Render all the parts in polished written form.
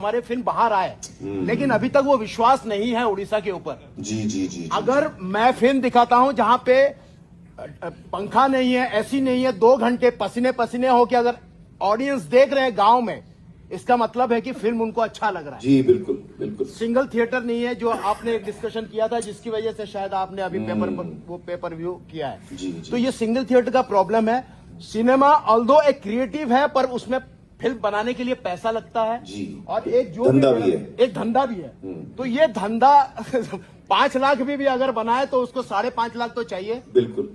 हमारे फिल्म बाहर आए, लेकिन अभी तक वो विश्वास नहीं है उड़ीसा के ऊपर। जी। अगर मैं फिल्म दिखाता हूं जहां पे पंखा नहीं है, ऐसी नहीं है, 2 घंटे पसीने पसीने हो के अगर ऑडियंस देख रहे हैं गांव में, इसका मतलब है कि फिल्म उनको अच्छा लग रहा है। जी बिल्कुल बिल्कुल। सिंगल थिएटर नहीं है, जो आपने एक डिस्कशन किया था, जिसकी वजह से शायद आपने अभी पेपर व्यू किया है। जी। तो ये सिंगल थिएटर का प्रॉब्लम है। सिनेमा ऑल्दो एक क्रिएटिव है, पर उसमें फिल्म बनाने के लिए पैसा लगता है जी। और एक जो धंधा भी है, एक धंधा भी है। तो ये धंधा 5 लाख भी अगर बनाए तो उसको 5.5 लाख तो चाहिए। बिल्कुल।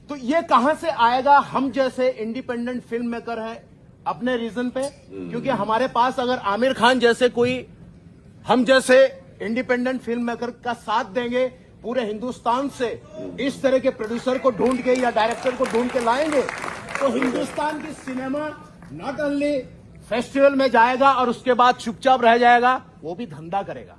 तो ये कहां से आएगा? हम जैसे इंडिपेंडेंट फिल्म मेकर है अपने रीजन पे, क्योंकि हमारे पास अगर आमिर खान जैसे कोई हम जैसे इंडिपेंडेंट फिल्म मेकर का साथ देंगे, पूरे हिंदुस्तान से इस तरह के प्रोड्यूसर को ढूंढ के या डायरेक्टर को ढूंढ के लाएंगे, तो हिंदुस्तान की सिनेमा नॉट ओनली फेस्टिवल में जाएगा और उसके बाद चुपचाप रह जाएगा, वो भी धंधा करेगा।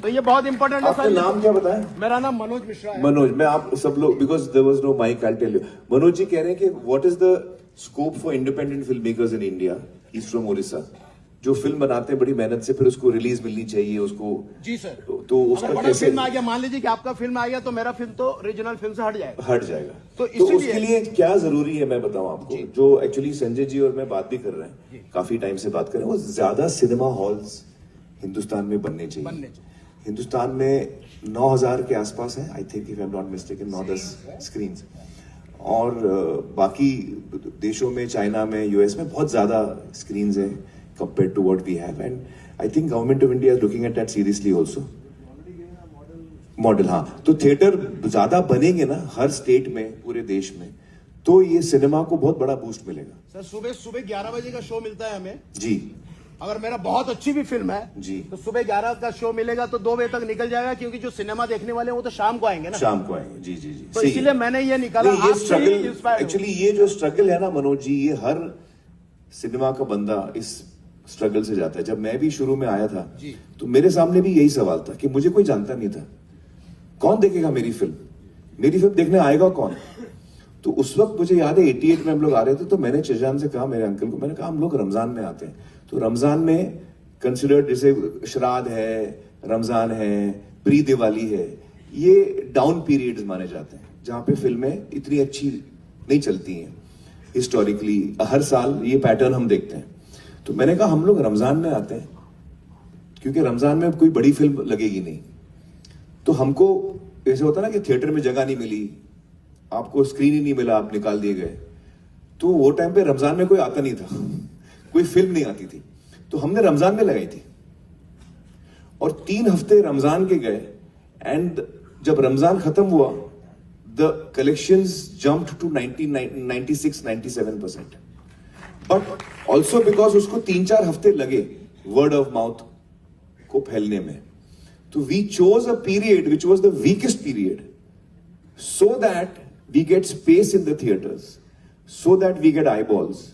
तो ये बहुत इंपॉर्टेंट है। आपका नाम क्या बताएं? मेरा नाम मनोज मिश्रा है। मनोज, मैं आप सब लोग, because there was no mic, I tell you. Manoj ji कह रहे हैं कि what is the scope for independent film makers in India, east from Odisha, जो फिल्म बनाते हैं बड़ी मेहनत से, फिर उसको रिलीज मिलनी चाहिए उसको। जी सर। तो उसका अगर कैसे फिल्म आ गया, मान लीजिए कि आपका फिल्म आ गया, तो मेरा फिल्म तो रीजनल फिल्म से हट जाएगा। तो उसके लिए क्या जरूरी है मैं बताऊं आपको, जो एक्चुअली संजय जी और मैं बात भी कर रहे हैं, काफी टाइम से बात कर रहे हैं, वो ज्यादा सिनेमा हॉल्स हिंदुस्तान में बनने चाहिए। हिंदुस्तान में 9,000 के आसपास है, I think, if I am not mistaken, 9-10 screen. और बाकी देशों में, चाइना में, यूएस में बहुत ज्यादा स्क्रीन है compared to what we have, and I think government of India is looking at that seriously also. Model, हाँ। तो थिएटर ज्यादा बनेंगे ना हर स्टेट में, पूरे देश में, तो ये सिनेमा को बहुत बड़ा बूस्ट मिलेगा। सर सुबह 11 बजे का शो मिलता है हमें जी। अगर मेरा बहुत अच्छी भी फिल्म है जी, तो सुबह 11 का शो मिलेगा तो 2 बजे तक निकल जाएगा, क्योंकि जो सिनेमा देखने वाले हैं वो तो शाम को आएंगे ना। शाम को आएंगे। जी जी जी। तो इसीलिए मैंने ये निकाला। ये स्ट्रगल, एक्चुअली ये जो स्ट्रगल है ना मनोज जी, ये हर सिनेमा का बंदा इस स्ट्रगल से जाता है। जब मैं भी शुरू में आया था तो मेरे सामने भी यही सवाल था कि मुझे कोई जानता नहीं था, कौन देखेगा मेरी फिल्म देखने आएगा कौन। तो उस वक्त मुझे याद है 88 में हम लोग आ रहे थे, तो मैंने चजान से कहा, मेरे अंकल को, मैंने कहा हम लोग रमजान में आते हैं, तो रमजान में कंसिडर्ड, जैसे श्राद्ध है, रमजान है, प्री दिवाली है, ये डाउन पीरियड्स माने जाते हैं जहां पे फिल्में इतनी अच्छी नहीं चलती हैं। हिस्टोरिकली हर साल ये पैटर्न हम देखते हैं। तो मैंने कहा हम लोग रमजान में आते हैं, क्योंकि रमजान में कोई बड़ी फिल्म लगेगी नहीं। तो हमको ऐसे होता ना कि थिएटर में जगह नहीं मिली, आपको स्क्रीन ही नहीं मिला, आप निकाल दिए गए। तो वो टाइम पे रमजान में कोई आता नहीं था, कोई फिल्म नहीं आती थी, तो हमने रमजान में लगाई थी और 3 हफ्ते रमजान के गए। एंड जब रमजान खत्म हुआ, the collections jumped to 96-97%। But also because उसको 3-4 हफ्ते लगे वर्ड ऑफ माउथ को फैलने में। तो we chose a period which was the weakest period, so that we get space in the theaters, so that we get eyeballs,